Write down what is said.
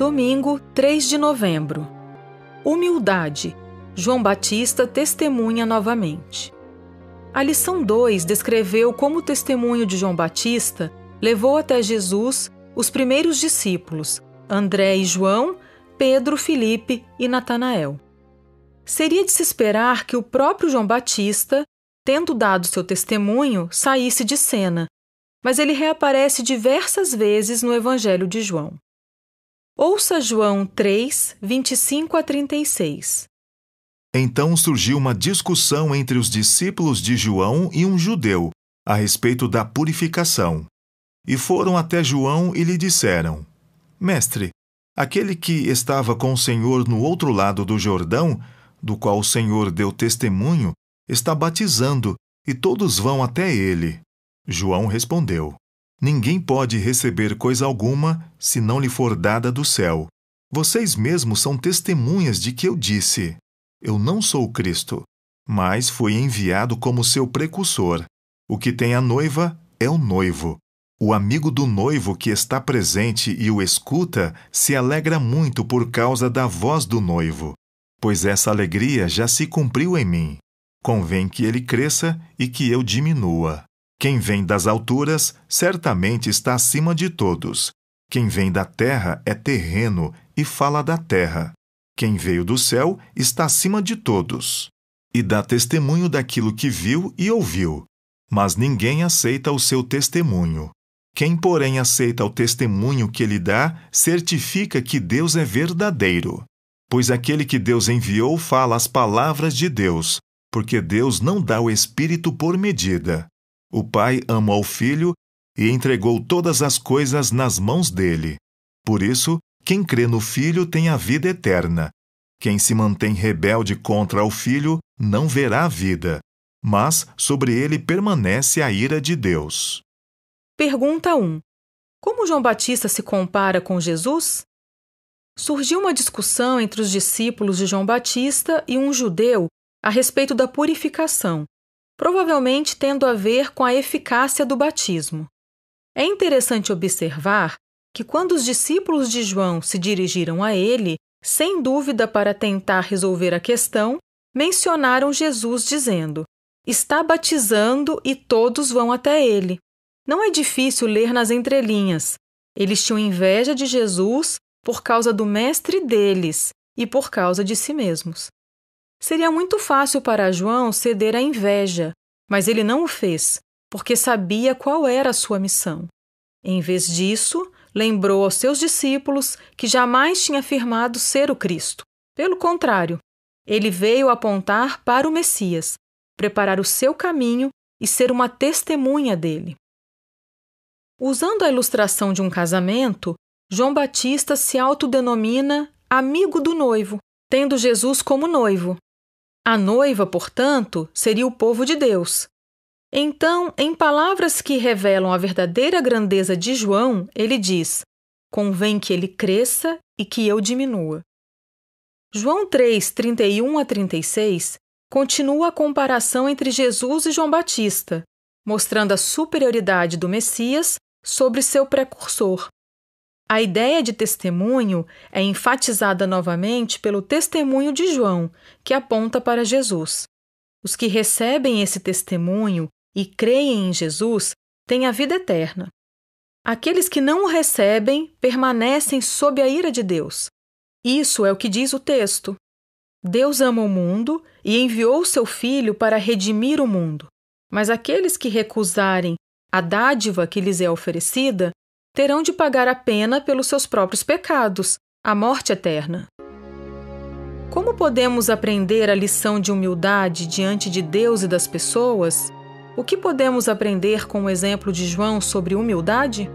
Domingo, 3 de novembro. Humildade. João Batista testemunha novamente. A lição 2 descreveu como o testemunho de João Batista levou até Jesus os primeiros discípulos, André e João, Pedro, Filipe e Natanael. Seria de se esperar que o próprio João Batista, tendo dado seu testemunho, saísse de cena, mas ele reaparece diversas vezes no Evangelho de João. Ouça João 3, 25 a 36. Então surgiu uma discussão entre os discípulos de João e um judeu, a respeito da purificação. E foram até João e lhe disseram: Mestre, aquele que estava com o Senhor no outro lado do Jordão, do qual o Senhor deu testemunho, está batizando, e todos vão até ele. João respondeu: Ninguém pode receber coisa alguma, se não lhe for dada do céu. Vocês mesmos são testemunhas de que eu disse: Eu não sou o Cristo, mas fui enviado como seu precursor. O que tem a noiva é o noivo. O amigo do noivo que está presente e o escuta se alegra muito por causa da voz do noivo, pois essa alegria já se cumpriu em mim. Convém que ele cresça e que eu diminua. Quem vem das alturas certamente está acima de todos. Quem vem da terra é terreno e fala da terra. Quem veio do céu está acima de todos e dá testemunho daquilo que viu e ouviu, mas ninguém aceita o seu testemunho. Quem, porém, aceita o testemunho que ele dá, certifica que Deus é verdadeiro, pois aquele que Deus enviou fala as palavras de Deus, porque Deus não dá o Espírito por medida. O Pai ama ao Filho e entregou todas as coisas nas mãos dele. Por isso, quem crê no Filho tem a vida eterna. Quem se mantém rebelde contra o Filho não verá a vida, mas sobre ele permanece a ira de Deus. Pergunta 1. Como João Batista se compara com Jesus? Surgiu uma discussão entre os discípulos de João Batista e um judeu a respeito da purificação, provavelmente tendo a ver com a eficácia do batismo. É interessante observar que quando os discípulos de João se dirigiram a ele, sem dúvida para tentar resolver a questão, mencionaram Jesus dizendo: Está batizando e todos vão até ele. Não é difícil ler nas entrelinhas. Eles tinham inveja de Jesus por causa do mestre deles e por causa de si mesmos. Seria muito fácil para João ceder à inveja, mas ele não o fez, porque sabia qual era a sua missão. Em vez disso, lembrou aos seus discípulos que jamais tinha afirmado ser o Cristo. Pelo contrário, ele veio apontar para o Messias, preparar o seu caminho e ser uma testemunha dele. Usando a ilustração de um casamento, João Batista se autodenomina amigo do noivo, tendo Jesus como noivo. A noiva, portanto, seria o povo de Deus. Então, em palavras que revelam a verdadeira grandeza de João, ele diz: Convém que ele cresça e que eu diminua. João 3, 31 a 36 continua a comparação entre Jesus e João Batista, mostrando a superioridade do Messias sobre seu precursor. A ideia de testemunho é enfatizada novamente pelo testemunho de João, que aponta para Jesus. Os que recebem esse testemunho e creem em Jesus têm a vida eterna. Aqueles que não o recebem permanecem sob a ira de Deus. Isso é o que diz o texto. Deus ama o mundo e enviou seu Filho para redimir o mundo. Mas aqueles que recusarem a dádiva que lhes é oferecida terão de pagar a pena pelos seus próprios pecados, a morte eterna. Como podemos aprender a lição de humildade diante de Deus e das pessoas? O que podemos aprender com o exemplo de João sobre humildade?